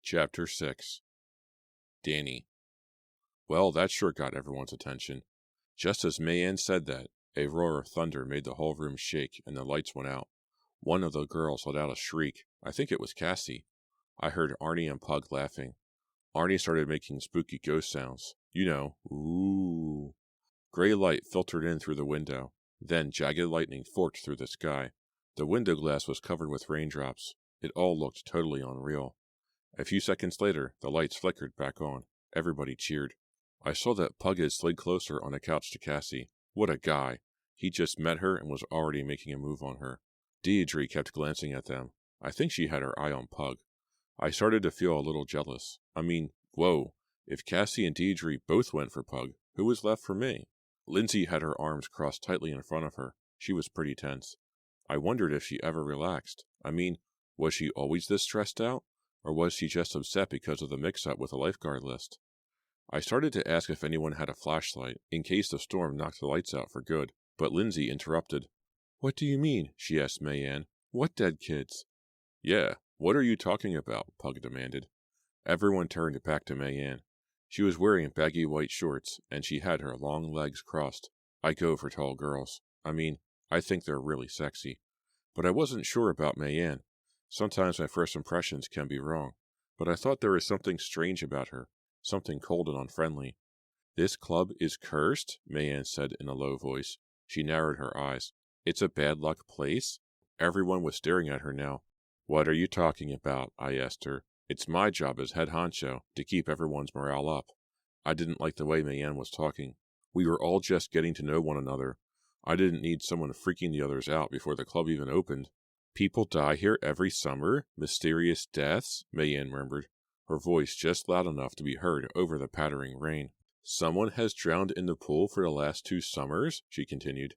Chapter 6. Danny. Well, that sure got everyone's attention. Just as Mayanne said that, a roar of thunder made the whole room shake and the lights went out. One of the girls let out a shriek. I think it was Cassie. I heard Arnie and Pug laughing. Arnie started making spooky ghost sounds. You know, ooh. Gray light filtered in through the window. Then jagged lightning forked through the sky. The window glass was covered with raindrops. It all looked totally unreal. A few seconds later, the lights flickered back on. Everybody cheered. I saw that Pug had slid closer on a couch to Cassie. What a guy. He just met her and was already making a move on her. Deidre kept glancing at them. I think she had her eye on Pug. I started to feel a little jealous. I mean, whoa. If Cassie and Deidre both went for Pug, who was left for me? Lindsay had her arms crossed tightly in front of her. She was pretty tense. I wondered if she ever relaxed. I mean, was she always this stressed out? Or was she just upset because of the mix-up with the lifeguard list? I started to ask if anyone had a flashlight, in case the storm knocked the lights out for good, but Lindsay interrupted. What do you mean? She asked Mayanne. What dead kids? Yeah, what are you talking about? Pug demanded. Everyone turned back to Mayanne. She was wearing baggy white shorts, and she had her long legs crossed. I go for tall girls. I mean, I think they're really sexy. But I wasn't sure about Mayanne. Sometimes my first impressions can be wrong, but I thought there was something strange about her, something cold and unfriendly. This club is cursed, Mayanne said in a low voice. She narrowed her eyes. It's a bad luck place? Everyone was staring at her now. What are you talking about? I asked her. It's my job as head honcho to keep everyone's morale up. I didn't like the way Mayanne was talking. We were all just getting to know one another. I didn't need someone freaking the others out before the club even opened. People die here every summer? Mysterious deaths? Mayanne murmured, her voice just loud enough to be heard over the pattering rain. Someone has drowned in the pool for the last 2 summers? She continued.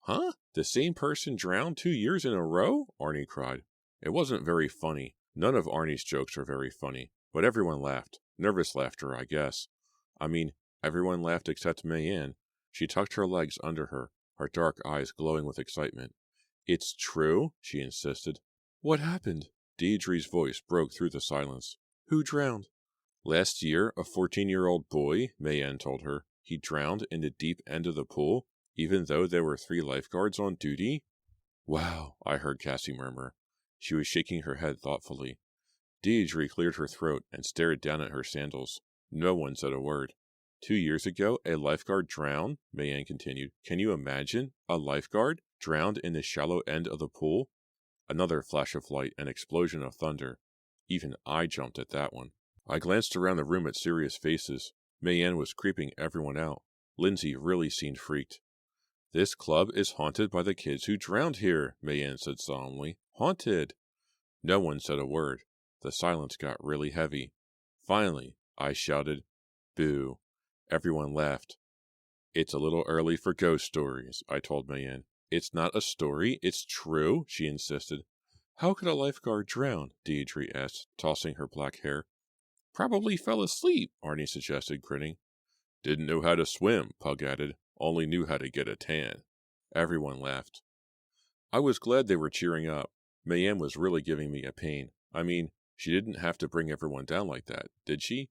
Huh? The same person drowned 2 years in a row? Arnie cried. It wasn't very funny. None of Arnie's jokes were very funny, but everyone laughed. Nervous laughter, I guess. I mean, everyone laughed except Mayanne. She tucked her legs under her, her dark eyes glowing with excitement. It's true, she insisted. What happened? Deidre's voice broke through the silence. Who drowned? Last year, a 14-year-old boy, Mayanne told her. He drowned in the deep end of the pool, even though there were 3 lifeguards on duty? Wow, I heard Cassie murmur. She was shaking her head thoughtfully. Deidre cleared her throat and stared down at her sandals. No one said a word. 2 years ago, a lifeguard drowned, Mayanne continued. Can you imagine? A lifeguard drowned in the shallow end of the pool? Another flash of light and explosion of thunder. Even I jumped at that one. I glanced around the room at serious faces. Mayanne was creeping everyone out. Lindsay really seemed freaked. This club is haunted by the kids who drowned here, Mayanne said solemnly. Haunted! No one said a word. The silence got really heavy. Finally, I shouted, Boo. Everyone laughed. It's a little early for ghost stories, I told Mayanne. It's not a story, it's true, she insisted. How could a lifeguard drown? Deidre asked, tossing her black hair. Probably fell asleep, Arnie suggested, grinning. Didn't know how to swim, Pug added. Only knew how to get a tan. Everyone laughed. I was glad they were cheering up. Mayanne was really giving me a pain. I mean, she didn't have to bring everyone down like that, did she?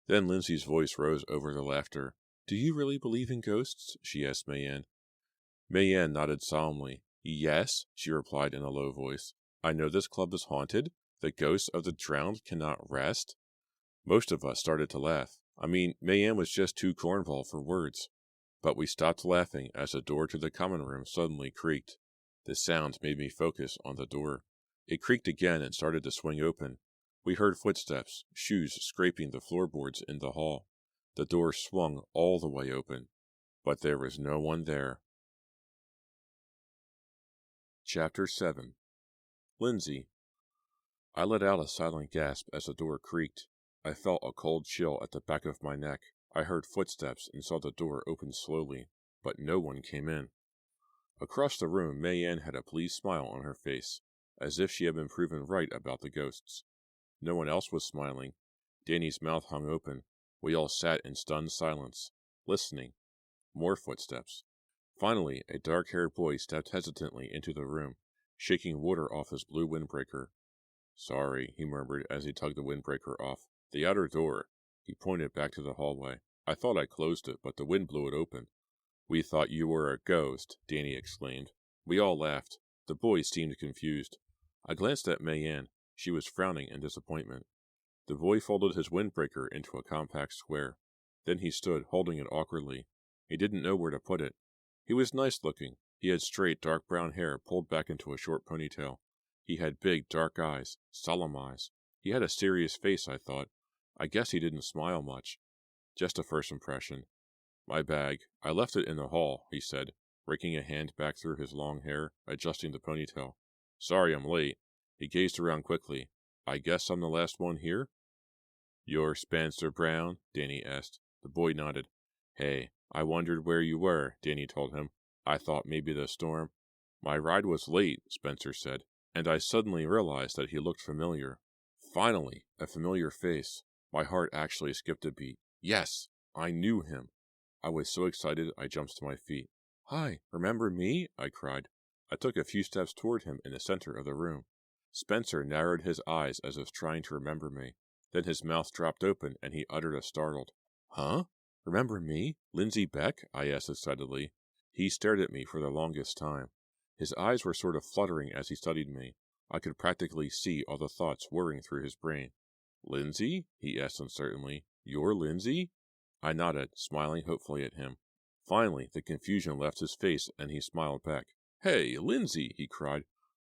Then Lindsay's voice rose over the laughter. Do you really believe in ghosts? She asked Mayanne. Mayanne nodded solemnly. Yes, she replied in a low voice. I know this club is haunted. The ghosts of the drowned cannot rest. Most of us started to laugh. I mean, Mayanne was just too cornball for words. But we stopped laughing as the door to the common room suddenly creaked. The sound made me focus on the door. It creaked again and started to swing open. We heard footsteps, shoes scraping the floorboards in the hall. The door swung all the way open, but there was no one there. Chapter 7. Lindsay. I let out a silent gasp as the door creaked. I felt a cold chill at the back of my neck. I heard footsteps and saw the door open slowly, but no one came in. Across the room, Mayanne had a pleased smile on her face, as if she had been proven right about the ghosts. No one else was smiling. Danny's mouth hung open. We all sat in stunned silence, listening. More footsteps. Finally, a dark-haired boy stepped hesitantly into the room, shaking water off his blue windbreaker. Sorry, he murmured as he tugged the windbreaker off. The outer door. He pointed back to the hallway. I thought I closed it, but the wind blew it open. We thought you were a ghost, Danny exclaimed. We all laughed. The boys seemed confused. I glanced at Mayanne. She was frowning in disappointment. The boy folded his windbreaker into a compact square. Then he stood, holding it awkwardly. He didn't know where to put it. He was nice looking. He had straight, dark brown hair pulled back into a short ponytail. He had big, dark eyes, solemn eyes. He had a serious face, I thought. I guess he didn't smile much. Just a first impression. My bag. I left it in the hall, he said, raking a hand back through his long hair, adjusting the ponytail. Sorry I'm late. He gazed around quickly. I guess I'm the last one here? You're Spencer Brown? Danny asked. The boy nodded. Hey, I wondered where you were, Danny told him. I thought maybe the storm. My ride was late, Spencer said, and I suddenly realized that he looked familiar. Finally, a familiar face. My heart actually skipped a beat. Yes, I knew him. I was so excited I jumped to my feet. Hi, remember me? I cried. I took a few steps toward him in the center of the room. Spencer narrowed his eyes as if trying to remember me. Then his mouth dropped open and he uttered a startled, Huh? Remember me? Lindsay Beck? I asked excitedly. He stared at me for the longest time. His eyes were sort of fluttering as he studied me. I could practically see all the thoughts whirring through his brain. Lindsay? He asked uncertainly. You're Lindsay? I nodded, smiling hopefully at him. Finally, the confusion left his face and he smiled back. Hey, Lindsay, he cried.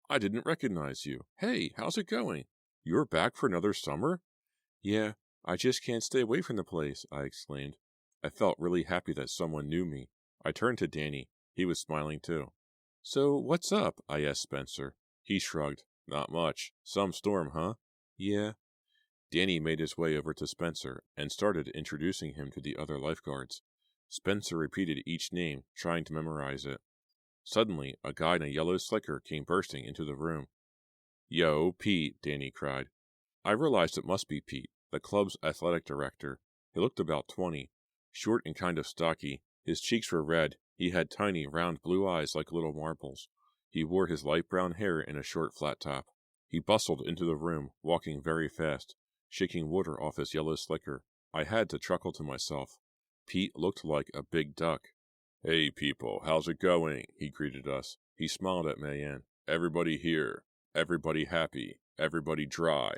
I didn't recognize you. Hey, how's it going? You're back for another summer? Yeah, I just can't stay away from the place, I exclaimed. I felt really happy that someone knew me. I turned to Danny. He was smiling too. So, what's up? I asked Spencer. He shrugged. Not much. Some storm, huh? Yeah. Danny made his way over to Spencer and started introducing him to the other lifeguards. Spencer repeated each name, trying to memorize it. Suddenly, a guy in a yellow slicker came bursting into the room. Yo, Pete, Danny cried. I realized it must be Pete, the club's athletic director. He looked about 20, short and kind of stocky. His cheeks were red. He had tiny, round blue eyes like little marbles. He wore his light brown hair in a short flat top. He bustled into the room, walking very fast, shaking water off his yellow slicker. I had to chuckle to myself. Pete looked like a big duck. Hey, people, how's it going? He greeted us. He smiled at Mayanne. Everybody here. Everybody happy. Everybody dry.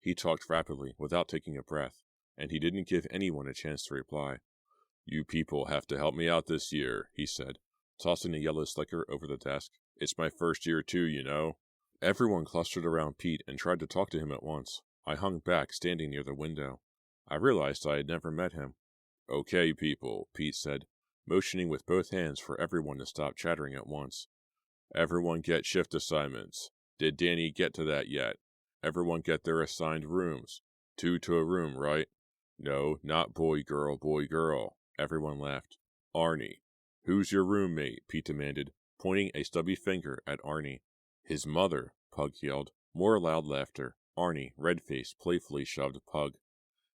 He talked rapidly, without taking a breath, and he didn't give anyone a chance to reply. You people have to help me out this year, he said, tossing the yellow slicker over the desk. It's my first year too, you know. Everyone clustered around Pete and tried to talk to him at once. I hung back, standing near the window. I realized I had never met him. Okay, people, Pete said, motioning with both hands for everyone to stop chattering at once. Everyone get shift assignments. Did Danny get to that yet? Everyone get their assigned rooms. 2 to a room, right? No, not boy, girl. Everyone laughed. Arnie. Who's your roommate? Pete demanded, pointing a stubby finger at Arnie. His mother, Pug yelled. More loud laughter. Arnie, red-faced, playfully shoved Pug.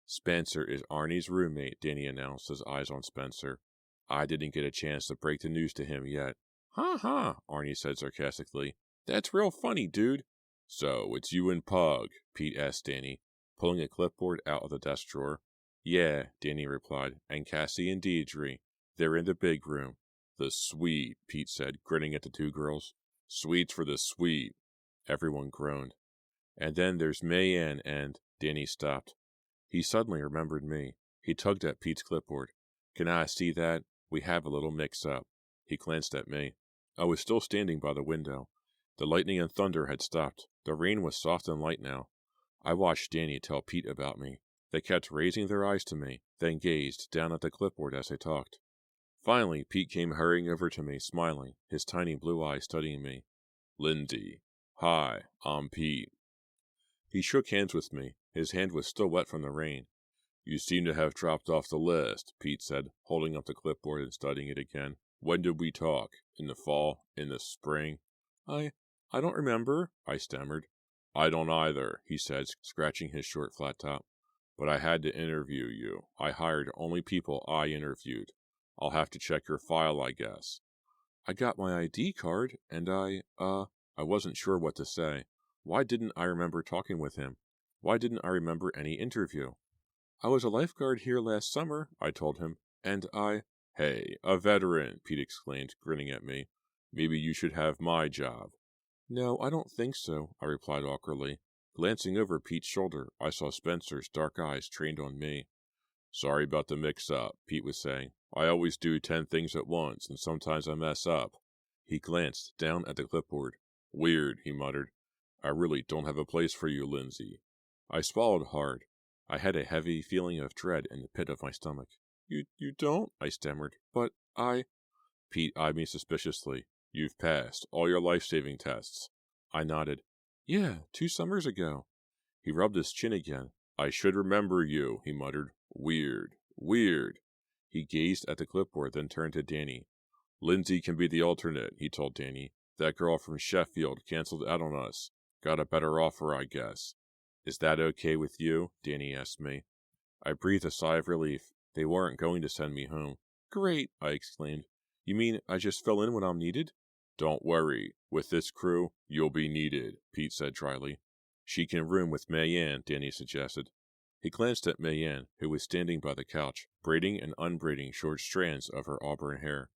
Spencer is Arnie's roommate, Danny announced, his eyes on Spencer. I didn't get a chance to break the news to him yet. Ha ha, Arnie said sarcastically. That's real funny, dude. So, it's you and Pug, Pete asked Danny, pulling a clipboard out of the desk drawer. Yeah, Danny replied, and Cassie and Deidre. They're in the big room. The suite, Pete said, grinning at the two girls. Suites for the suite. Everyone groaned. And then there's Mayanne and... Danny stopped. He suddenly remembered me. He tugged at Pete's clipboard. Can I see that? We have a little mix-up. He glanced at me. I was still standing by the window. The lightning and thunder had stopped. The rain was soft and light now. I watched Danny tell Pete about me. They kept raising their eyes to me, then gazed down at the clipboard as they talked. Finally, Pete came hurrying over to me, smiling, his tiny blue eyes studying me. Lindsay. Hi, I'm Pete. He shook hands with me. His hand was still wet from the rain. You seem to have dropped off the list, Pete said, holding up the clipboard and studying it again. When did we talk? In the fall? In the spring? I don't remember, I stammered. I don't either, he said, scratching his short flat top. But I had to interview you. I hired only people I interviewed. I'll have to check your file, I guess. I got my ID card, and I wasn't sure what to say. Why didn't I remember talking with him? Why didn't I remember any interview? I was a lifeguard here last summer, I told him, and I— Hey, a veteran, Pete exclaimed, grinning at me. Maybe you should have my job. No, I don't think so, I replied awkwardly. Glancing over Pete's shoulder, I saw Spencer's dark eyes trained on me. Sorry about the mix-up, Pete was saying. I always do 10 things at once, and sometimes I mess up. He glanced down at the clipboard. Weird, he muttered. I really don't have a place for you, Lindsay. I swallowed hard. I had a heavy feeling of dread in the pit of my stomach. You don't? I stammered. But I— Pete eyed me suspiciously. You've passed all your life-saving tests. I nodded. Yeah, 2 summers ago. He rubbed his chin again. I should remember you, he muttered. Weird. Weird. He gazed at the clipboard, then turned to Danny. Lindsay can be the alternate, he told Danny. That girl from Sheffield canceled out on us. Got a better offer, I guess. Is that okay with you? Danny asked me. I breathed a sigh of relief. They weren't going to send me home. Great, I exclaimed. You mean I just fill in when I'm needed? Don't worry. With this crew, you'll be needed, Pete said dryly. She can room with Mayanne, Danny suggested. He glanced at Mayanne, who was standing by the couch, braiding and unbraiding short strands of her auburn hair.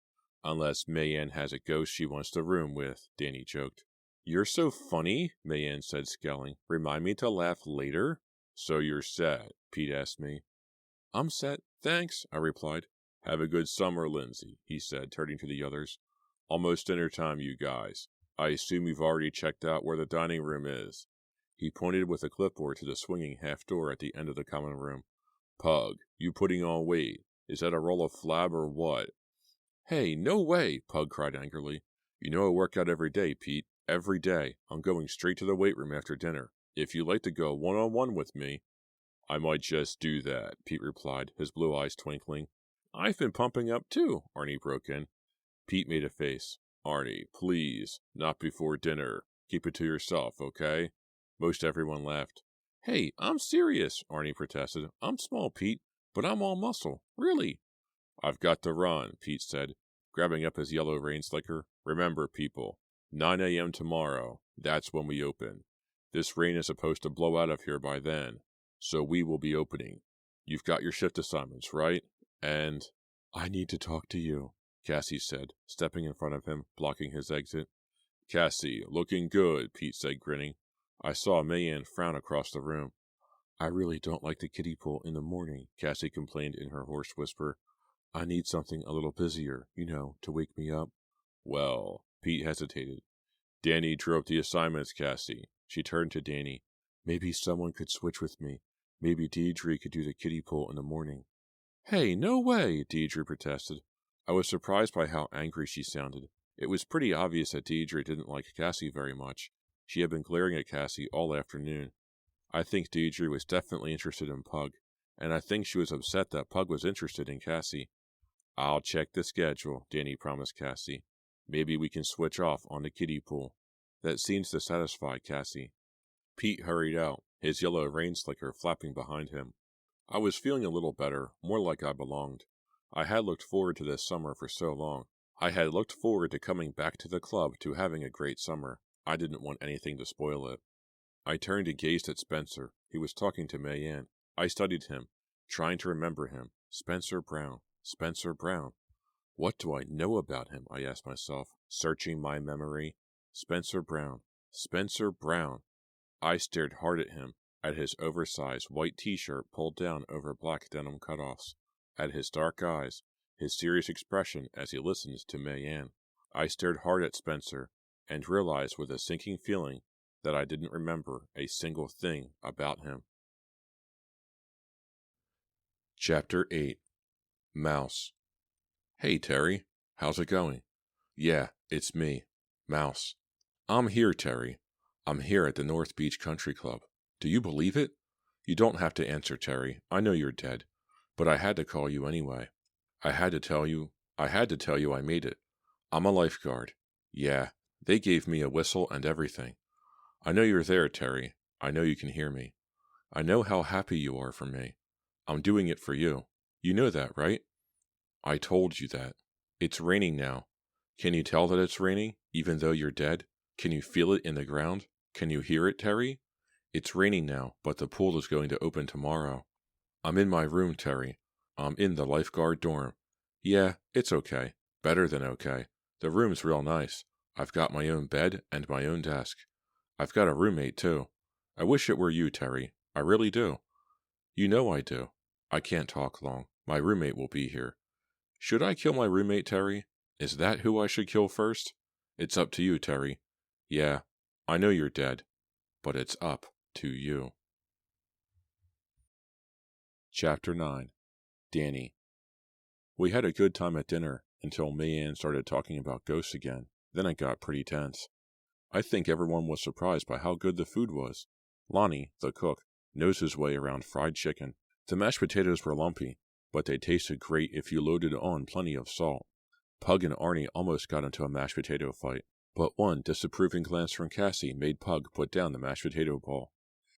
Unless Mayanne has a ghost she wants to room with, Danny joked. You're so funny, Mayanne said, scowling. Remind me to laugh later? So you're set, Pete asked me. I'm set, thanks, I replied. Have a good summer, Lindsay, he said, turning to the others. Almost dinner time, you guys. I assume you've already checked out where the dining room is. He pointed with a clipboard to the swinging half door at the end of the common room. Pug, you putting on weight. Is that a roll of flab or what? Hey, no way, Pug cried angrily. You know I work out every day, Pete. Every day. I'm going straight to the weight room after dinner. If you'd like to go one-on-one with me. I might just do that, Pete replied, his blue eyes twinkling. I've been pumping up too, Arnie broke in. Pete made a face. Arnie, please, not before dinner. Keep it to yourself, okay? Most everyone laughed. Hey, I'm serious, Arnie protested. I'm small, Pete, but I'm all muscle. Really? I've got to run, Pete said, grabbing up his yellow rain slicker. Remember, people, 9 a.m. tomorrow. That's when we open. This rain is supposed to blow out of here by then, so we will be opening. You've got your shift assignments, right? And I need to talk to you, Cassie said, stepping in front of him, blocking his exit. Cassie, looking good, Pete said, grinning. I saw Mayanne frown across the room. I really don't like the kiddie pool in the morning, Cassie complained in her hoarse whisper. I need something a little busier, to wake me up. Well, Pete hesitated. Danny drew up the assignments, Cassie. She turned to Danny. Maybe someone could switch with me. Maybe Deidre could do the kiddie pool in the morning. Hey, no way, Deidre protested. I was surprised by how angry she sounded. It was pretty obvious that Deidre didn't like Cassie very much. She had been glaring at Cassie all afternoon. I think Deidre was definitely interested in Pug, and I think she was upset that Pug was interested in Cassie. I'll check the schedule, Danny promised Cassie. Maybe we can switch off on the kiddie pool. That seems to satisfy Cassie. Pete hurried out, his yellow rain slicker flapping behind him. I was feeling a little better, more like I belonged. I had looked forward to this summer for so long. I had looked forward to coming back to the club, to having a great summer. I didn't want anything to spoil it. I turned and gazed at Spencer. He was talking to Mayanne. I studied him, trying to remember him. Spencer Brown. Spencer Brown. What do I know about him? I asked myself, searching my memory. Spencer Brown. Spencer Brown. I stared hard at him, at his oversized white t-shirt pulled down over black denim cutoffs, at his dark eyes, his serious expression as he listened to Mayanne. I stared hard at Spencer, and realized with a sinking feeling that I didn't remember a single thing about him. Chapter 8. Mouse. Hey, Terry. How's it going? Yeah, it's me, Mouse. I'm here, Terry. I'm here at the North Beach Country Club. Do you believe it? You don't have to answer, Terry. I know you're dead. But I had to call you anyway. I had to tell you I made it. I'm a lifeguard. Yeah, they gave me a whistle and everything. I know you're there, Terry. I know you can hear me. I know how happy you are for me. I'm doing it for you. You know that, right? I told you that. It's raining now. Can you tell that it's raining, even though you're dead? Can you feel it in the ground? Can you hear it, Terry? It's raining now, but the pool is going to open tomorrow. I'm in my room, Terry. I'm in the Lifeguard dorm. Yeah, it's okay. Better than okay. The room's real nice. I've got my own bed and my own desk. I've got a roommate, too. I wish it were you, Terry. I really do. You know I do. I can't talk long. My roommate will be here. Should I kill my roommate, Terry? Is that who I should kill first? It's up to you, Terry. Yeah, I know you're dead, but it's up to you. Chapter 9. Danny. We had a good time at dinner until Mayanne started talking about ghosts again. Then it got pretty tense. I think everyone was surprised by how good the food was. Lonnie, the cook, knows his way around fried chicken. The mashed potatoes were lumpy, but they tasted great if you loaded on plenty of salt. Pug and Arnie almost got into a mashed potato fight, but one disapproving glance from Cassie made Pug put down the mashed potato bowl.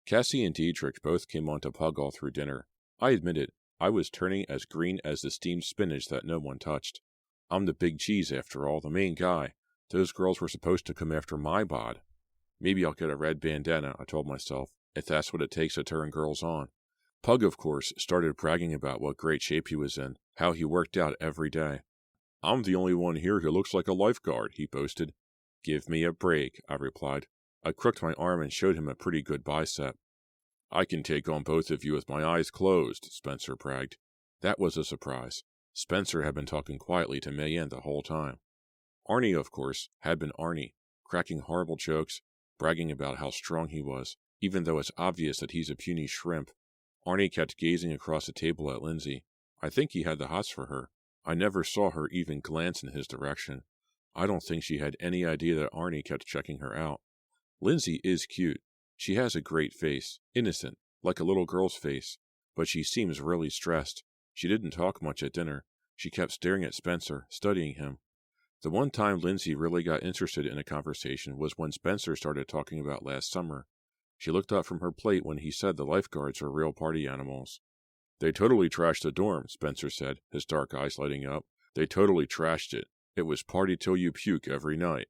Cassie and Diedrich both came on to Pug all through dinner. I admit it, I was turning as green as the steamed spinach that no one touched. I'm the big cheese, after all, the main guy. Those girls were supposed to come after my bod. Maybe I'll get a red bandana, I told myself, if that's what it takes to turn girls on. Pug, of course, started bragging about what great shape he was in, how he worked out every day. I'm the only one here who looks like a lifeguard, he boasted. Give me a break, I replied. I crooked my arm and showed him a pretty good bicep. I can take on both of you with my eyes closed, Spencer bragged. That was a surprise. Spencer had been talking quietly to Mayanne the whole time. Arnie, of course, had been Arnie, cracking horrible jokes, bragging about how strong he was, even though it's obvious that he's a puny shrimp. Arnie kept gazing across the table at Lindsay. I think he had the hots for her. I never saw her even glance in his direction. I don't think she had any idea that Arnie kept checking her out. Lindsay is cute. She has a great face, innocent, like a little girl's face, but she seems really stressed. She didn't talk much at dinner. She kept staring at Spencer, studying him. The one time Lindsay really got interested in a conversation was when Spencer started talking about last summer. She looked up from her plate when he said the lifeguards are real party animals. They totally trashed the dorm, Spencer said, his dark eyes lighting up. They totally trashed it. It was party till you puke every night.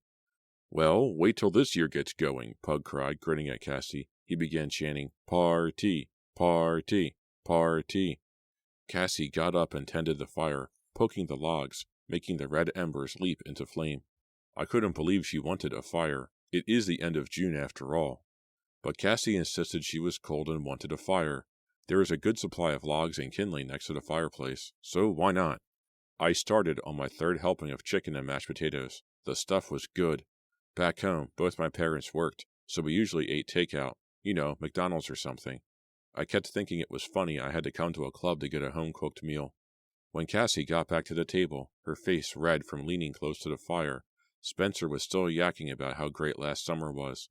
Well, wait till this year gets going, Pug cried, grinning at Cassie. He began chanting, Party, party, party. Cassie got up and tended the fire, poking the logs, making the red embers leap into flame. I couldn't believe she wanted a fire. It is the end of June after all. But Cassie insisted she was cold and wanted a fire. There is a good supply of logs and kindling next to the fireplace, so why not? I started on my third helping of chicken and mashed potatoes. The stuff was good. Back home, both my parents worked, so we usually ate takeout, McDonald's or something. I kept thinking it was funny I had to come to a club to get a home-cooked meal. When Cassie got back to the table, her face red from leaning close to the fire, Spencer was still yakking about how great last summer was.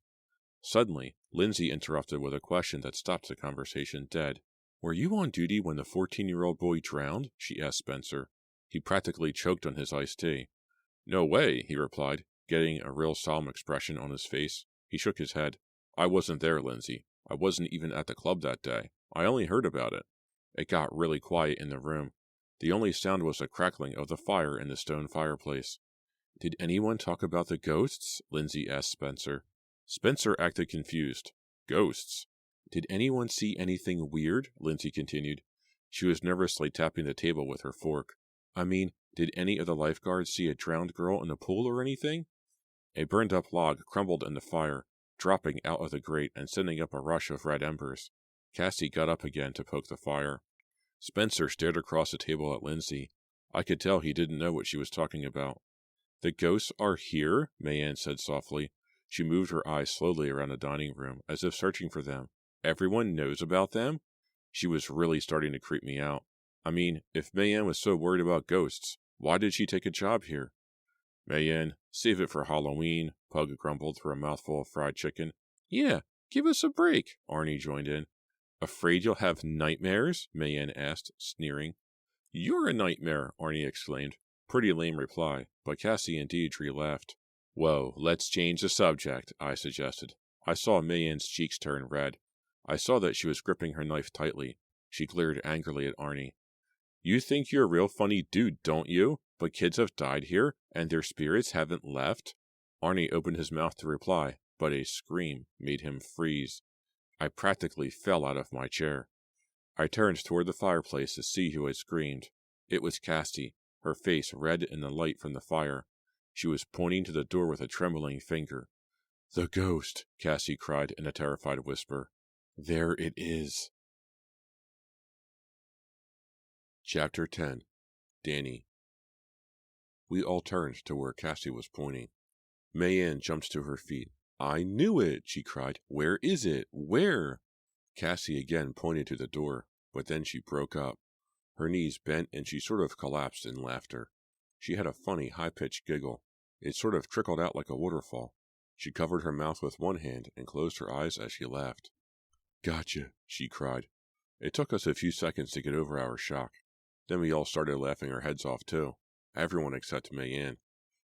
Suddenly, Lindsay interrupted with a question that stopped the conversation dead. Were you on duty when the 14-year-old boy drowned? She asked Spencer. He practically choked on his iced tea. No way, he replied, getting a real solemn expression on his face. He shook his head. I wasn't there, Lindsay. I wasn't even at the club that day. I only heard about it. It got really quiet in the room. The only sound was the crackling of the fire in the stone fireplace. Did anyone talk about the ghosts? Lindsay asked Spencer. Spencer acted confused. Ghosts? Did anyone see anything weird? Lindsay continued. She was nervously tapping the table with her fork. I mean, did any of the lifeguards see a drowned girl in the pool or anything? A burned-up log crumbled in the fire, dropping out of the grate and sending up a rush of red embers. Cassie got up again to poke the fire. Spencer stared across the table at Lindsay. I could tell he didn't know what she was talking about. The ghosts are here? Mayanne said softly. She moved her eyes slowly around the dining room, as if searching for them. Everyone knows about them? She was really starting to creep me out. I mean, if Mayanne was so worried about ghosts, why did she take a job here? Mayanne, save it for Halloween, Pug grumbled through a mouthful of fried chicken. Yeah, give us a break, Arnie joined in. Afraid you'll have nightmares? Mayanne asked, sneering. You're a nightmare, Arnie exclaimed. Pretty lame reply, but Cassie and Deidre laughed. Whoa, let's change the subject, I suggested. I saw Mayanne's cheeks turn red. I saw that she was gripping her knife tightly. She glared angrily at Arnie. You think you're a real funny dude, don't you? But kids have died here, and their spirits haven't left? Arnie opened his mouth to reply, but a scream made him freeze. I practically fell out of my chair. I turned toward the fireplace to see who had screamed. It was Cassie, her face red in the light from the fire. She was pointing to the door with a trembling finger. "The ghost!" Cassie cried in a terrified whisper. "There it is!" Chapter 10. Danny. We all turned to where Cassie was pointing. Mayanne jumped to her feet. "I knew it!" she cried. "Where is it? Where?" Cassie again pointed to the door, but then she broke up. Her knees bent and she sort of collapsed in laughter. She had a funny, high-pitched giggle. It sort of trickled out like a waterfall. She covered her mouth with one hand and closed her eyes as she laughed. "Gotcha," she cried. It took us a few seconds to get over our shock. Then we all started laughing our heads off too. Everyone except Mayanne.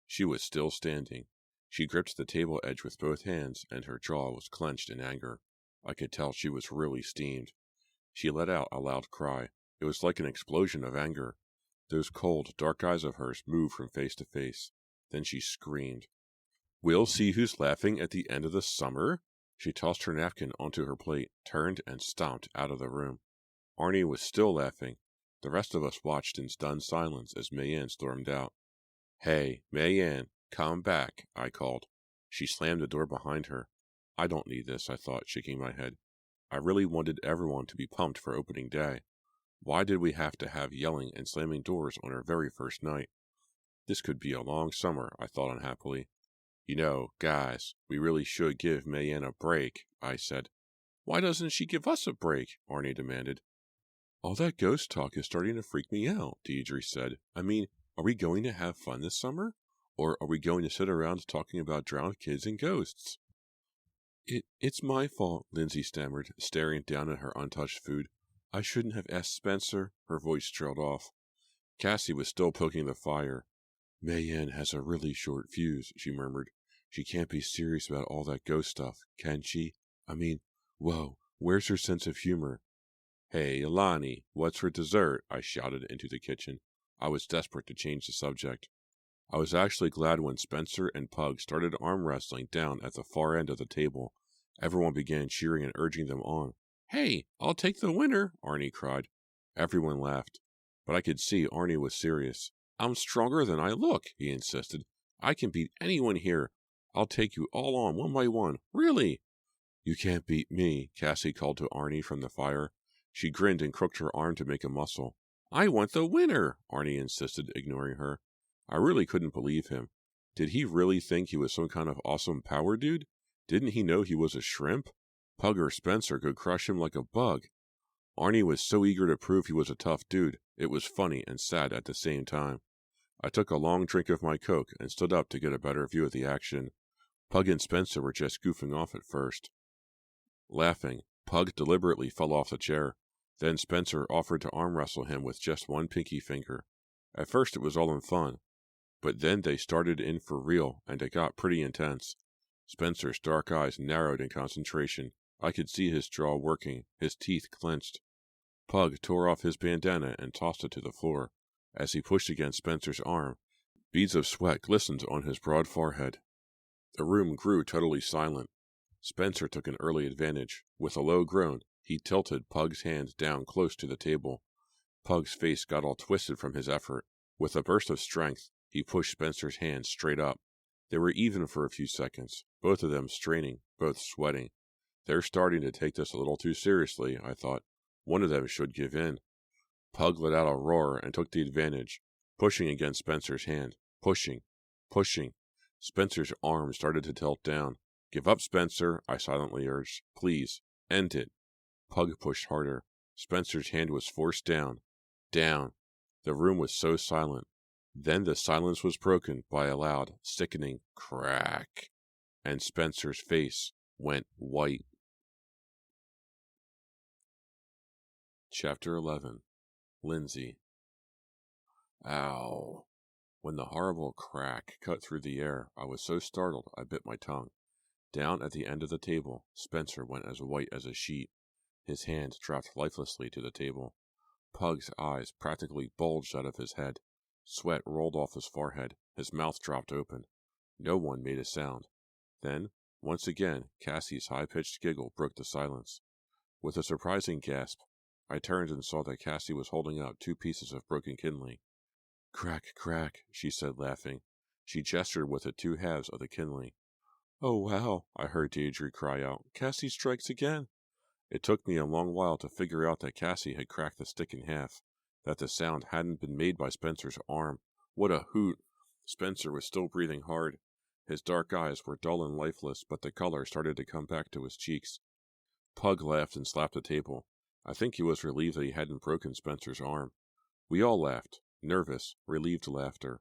She was still standing. She gripped the table edge with both hands, and her jaw was clenched in anger. I could tell she was really steamed. She let out a loud cry. It was like an explosion of anger. Those cold, dark eyes of hers moved from face to face. Then she screamed. "We'll see who's laughing at the end of the summer." She tossed her napkin onto her plate, turned, and stomped out of the room. Arnie was still laughing. The rest of us watched in stunned silence as Mayanne stormed out. "Hey, Mayanne, come back," I called. She slammed the door behind her. I don't need this, I thought, shaking my head. I really wanted everyone to be pumped for opening day. Why did we have to have yelling and slamming doors on our very first night? This could be a long summer, I thought unhappily. "You know, guys, we really should give Mayanne a break," I said. "Why doesn't she give us a break?" Arnie demanded. "All that ghost talk is starting to freak me out," Deidre said. "I mean, are we going to have fun this summer? Or are we going to sit around talking about drowned kids and ghosts?" It's my fault," Lindsay stammered, staring down at her untouched food. "I shouldn't have asked Spencer." Her voice trailed off. Cassie was still poking the fire. "Mayanne has a really short fuse," she murmured. "She can't be serious about all that ghost stuff, can she? I mean, whoa, where's her sense of humor?" "Hey, Lonnie, what's for dessert?" I shouted into the kitchen. I was desperate to change the subject. I was actually glad when Spencer and Pug started arm wrestling down at the far end of the table. Everyone began cheering and urging them on. "Hey, I'll take the winner," Arnie cried. Everyone laughed, but I could see Arnie was serious. "I'm stronger than I look," he insisted. "I can beat anyone here. I'll take you all on one by one. Really?" "You can't beat me," Cassie called to Arnie from the fire. She grinned and crooked her arm to make a muscle. "I want the winner," Arnie insisted, ignoring her. I really couldn't believe him. Did he really think he was some kind of awesome power dude? Didn't he know he was a shrimp? Pug or Spencer could crush him like a bug. Arnie was so eager to prove he was a tough dude, it was funny and sad at the same time. I took a long drink of my Coke and stood up to get a better view of the action. Pug and Spencer were just goofing off at first. Laughing, Pug deliberately fell off the chair. Then Spencer offered to arm wrestle him with just one pinky finger. At first it was all in fun, but then they started in for real, and it got pretty intense. Spencer's dark eyes narrowed in concentration. I could see his jaw working, his teeth clenched. Pug tore off his bandana and tossed it to the floor. As he pushed against Spencer's arm, beads of sweat glistened on his broad forehead. The room grew totally silent. Spencer took an early advantage. With a low groan, he tilted Pug's hand down close to the table. Pug's face got all twisted from his effort. With a burst of strength, he pushed Spencer's hand straight up. They were even for a few seconds, both of them straining, both sweating. They're starting to take this a little too seriously, I thought. One of them should give in. Pug let out a roar and took the advantage, pushing against Spencer's hand. Pushing. Spencer's arm started to tilt down. "Give up, Spencer," I silently urged. "Please, end it." Pug pushed harder. Spencer's hand was forced down. Down. The room was so silent. Then the silence was broken by a loud, sickening crack, and Spencer's face went white. Chapter 11. Lindsay. Ow. When the horrible crack cut through the air, I was so startled I bit my tongue. Down at the end of the table, Spencer went as white as a sheet. His hand dropped lifelessly to the table. Pug's eyes practically bulged out of his head. Sweat rolled off his forehead. His mouth dropped open. No one made a sound. Then, Once again, Cassie's high-pitched giggle broke the silence. With a surprising gasp, I turned and saw that Cassie was holding out 2 pieces of broken kindling. Crack, crack, she said, laughing. She gestured with the 2 halves of the kindling. Oh, wow, I heard Deidre cry out. Cassie strikes again. It took me a long while to figure out that Cassie had cracked the stick in half, that the sound hadn't been made by Spencer's arm. What a hoot! Spencer was still breathing hard. His dark eyes were dull and lifeless, but the color started to come back to his cheeks. Pug laughed and slapped the table. I think he was relieved that he hadn't broken Spencer's arm. We all laughed, nervous, relieved laughter.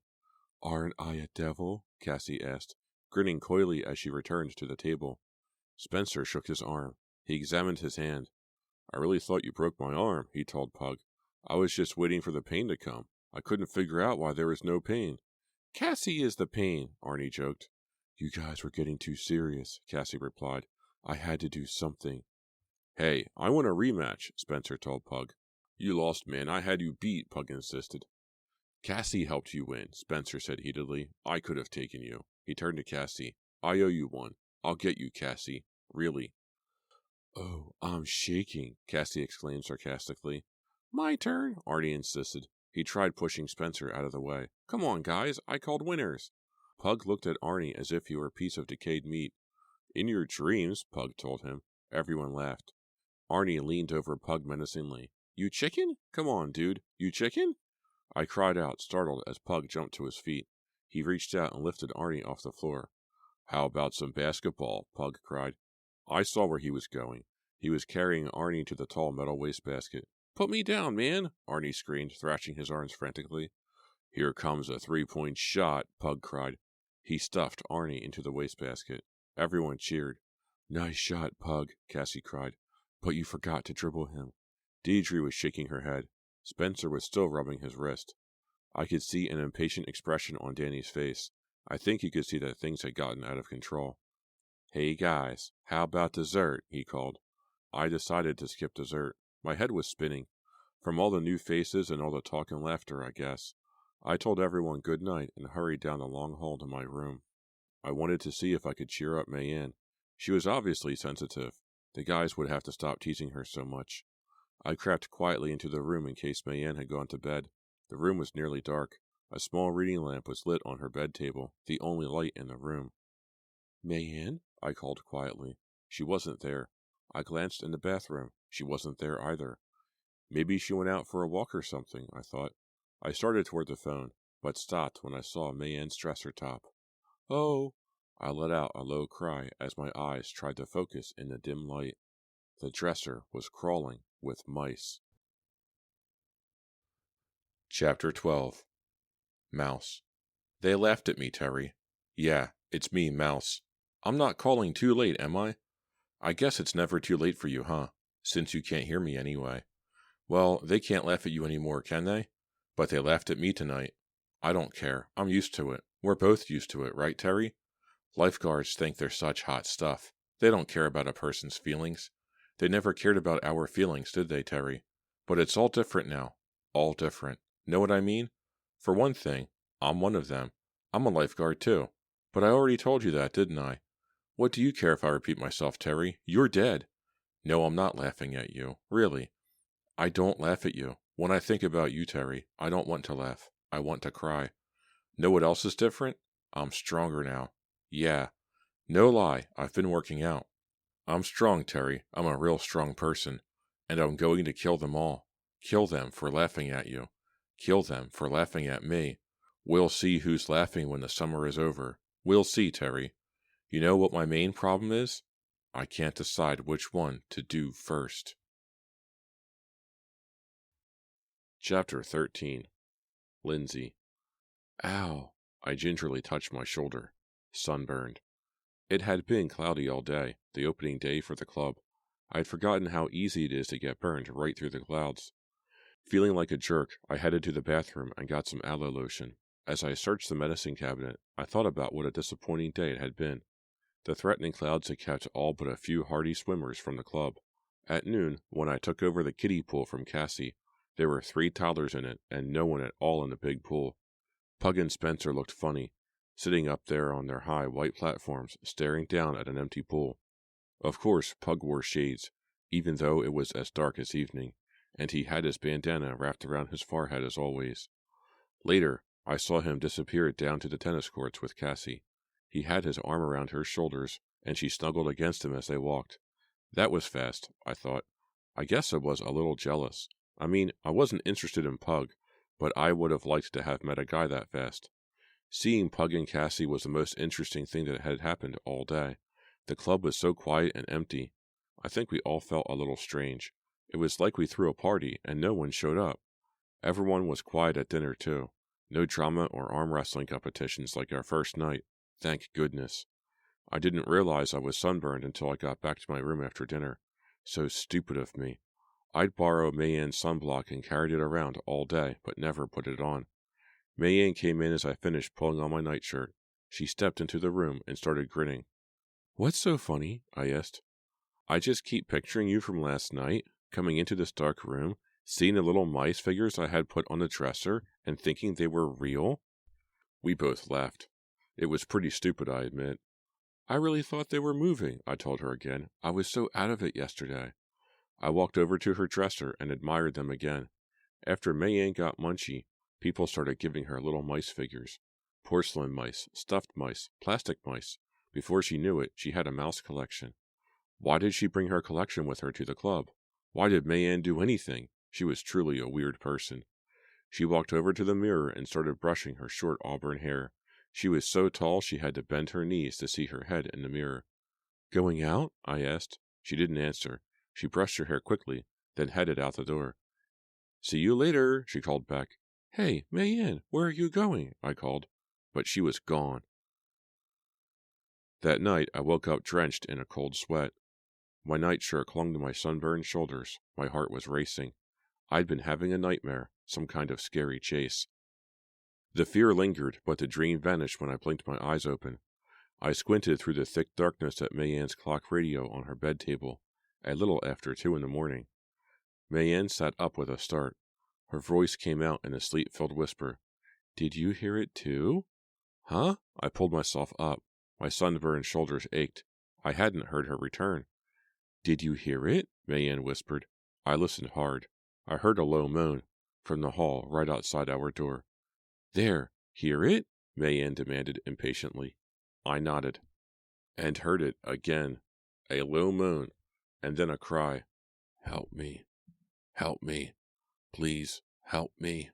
Aren't I a devil? Cassie asked, grinning coyly as she returned to the table. Spencer shook his arm. He examined his hand. I really thought you broke my arm, he told Pug. I was just waiting for the pain to come. I couldn't figure out why there was no pain. Cassie is the pain, Arnie joked. You guys were getting too serious, Cassie replied. I had to do something. Hey, I want a rematch, Spencer told Pug. You lost, man. I had you beat, Pug insisted. Cassie helped you win, Spencer said heatedly. I could have taken you. He turned to Cassie. I owe you one. I'll get you, Cassie. Really. Oh, I'm shaking, Cassie exclaimed sarcastically. My turn, Arnie insisted. He tried pushing Spencer out of the way. Come on, guys. I called winners. Pug looked at Arnie as if he were a piece of decayed meat. In your dreams, Pug told him. Everyone laughed. Arnie leaned over Pug menacingly. You chicken? Come on, dude. You chicken? I cried out, startled, as Pug jumped to his feet. He reached out and lifted Arnie off the floor. How about some basketball? Pug cried. I saw where he was going. He was carrying Arnie to the tall metal wastebasket. Put me down, man, Arnie screamed, thrashing his arms frantically. Here comes a 3-point shot, Pug cried. He stuffed Arnie into the wastebasket. Everyone cheered. Nice shot, Pug, Cassie cried. But you forgot to dribble him. Deidre was shaking her head. Spencer was still rubbing his wrist. I could see an impatient expression on Danny's face. I think he could see that things had gotten out of control. Hey guys, how about dessert? He called. I decided to skip dessert. My head was spinning. From all the new faces and all the talk and laughter, I guess. I told everyone good night and hurried down the long hall to my room. I wanted to see if I could cheer up Mayanne. She was obviously sensitive. The guys would have to stop teasing her so much. I crept quietly into the room in case Mayanne had gone to bed. The room was nearly dark. A small reading lamp was lit on her bed table, the only light in the room. Mayanne? I called quietly. She wasn't there. I glanced in the bathroom. She wasn't there either. Maybe she went out for a walk or something, I thought. I started toward the phone, but stopped when I saw Mayanne's dresser top. Oh! I let out a low cry as my eyes tried to focus in the dim light. The dresser was crawling with mice. Chapter 12. Mouse. They laughed at me, Terry. Yeah, it's me, Mouse. I'm not calling too late, am I? I guess it's never too late for you, huh? Since you can't hear me anyway. Well, they can't laugh at you anymore, can they? But they laughed at me tonight. I don't care. I'm used to it. We're both used to it, right, Terry? Lifeguards think they're such hot stuff. They don't care about a person's feelings. They never cared about our feelings, did they, Terry? But it's all different now. All different. Know what I mean? For one thing, I'm one of them. I'm a lifeguard, too. But I already told you that, didn't I? What do you care if I repeat myself, Terry? You're dead. No, I'm not laughing at you. Really. I don't laugh at you. When I think about you, Terry, I don't want to laugh. I want to cry. Know what else is different? I'm stronger now. Yeah. No lie, I've been working out. I'm strong, Terry. I'm a real strong person. And I'm going to kill them all. Kill them for laughing at you. Kill them for laughing at me. We'll see who's laughing when the summer is over. We'll see, Terry. You know what my main problem is? I can't decide which one to do first. Chapter 13. Lindsay. Ow! I gingerly touched my shoulder. Sunburned. It had been cloudy all day, the opening day for the club. I had forgotten how easy it is to get burned right through the clouds. Feeling like a jerk, I headed to the bathroom and got some aloe lotion. As I searched the medicine cabinet, I thought about what a disappointing day it had been. The threatening clouds had kept all but a few hardy swimmers from the club. At noon, when I took over the kiddie pool from Cassie, there were 3 toddlers in it and no one at all in the big pool. Pug and Spencer looked funny. sitting up there on their high white platforms, staring down at an empty pool. Of course, Pug wore shades, even though it was as dark as evening, and he had his bandana wrapped around his forehead as always. Later, I saw him disappear down to the tennis courts with Cassie. He had his arm around her shoulders, and she snuggled against him as they walked. That was fast, I thought. I guess I was a little jealous. I mean, I wasn't interested in Pug, but I would have liked to have met a guy that fast. Seeing Pug and Cassie was the most interesting thing that had happened all day. The club was so quiet and empty. I think we all felt a little strange. It was like we threw a party and no one showed up. Everyone was quiet at dinner, too. No drama or arm wrestling competitions like our first night. Thank goodness. I didn't realize I was sunburned until I got back to my room after dinner. So stupid of me. I'd borrow Mayan's sunblock and carried it around all day, but never put it on. Mayan came in as I finished pulling on my nightshirt. She stepped into the room and started grinning. "What's so funny?" I asked. "I just keep picturing you from last night, coming into this dark room, seeing the little mice figures I had put on the dresser, and thinking they were real." We both laughed. It was pretty stupid, I admit. "I really thought they were moving," I told her again. "I was so out of it yesterday." I walked over to her dresser and admired them again. After Mayan got munchy, people started giving her little mice figures. Porcelain mice, stuffed mice, plastic mice. Before she knew it, she had a mouse collection. Why did she bring her collection with her to the club? Why did Mayan do anything? She was truly a weird person. She walked over to the mirror and started brushing her short auburn hair. She was so tall she had to bend her knees to see her head in the mirror. "Going out?" I asked. She didn't answer. She brushed her hair quickly, then headed out the door. "See you later," she called back. "Hey, Mayan, where are you going?" I called. But she was gone. That night, I woke up drenched in a cold sweat. My nightshirt clung to my sunburned shoulders. My heart was racing. I'd been having a nightmare, some kind of scary chase. The fear lingered, but the dream vanished when I blinked my eyes open. I squinted through the thick darkness at Mayan's clock radio on her bed table, a little after 2 in the morning. Mayan sat up with a start. Her voice came out in a sleep-filled whisper. "Did you hear it too?" "Huh?" I pulled myself up. My sunburned shoulders ached. I hadn't heard her return. "Did you hear it?" Mayan whispered. I listened hard. I heard a low moan from the hall right outside our door. "There, hear it?" Mayan demanded impatiently. I nodded, and heard it again. A low moan, and then a cry. "Help me. Help me. Please, help me."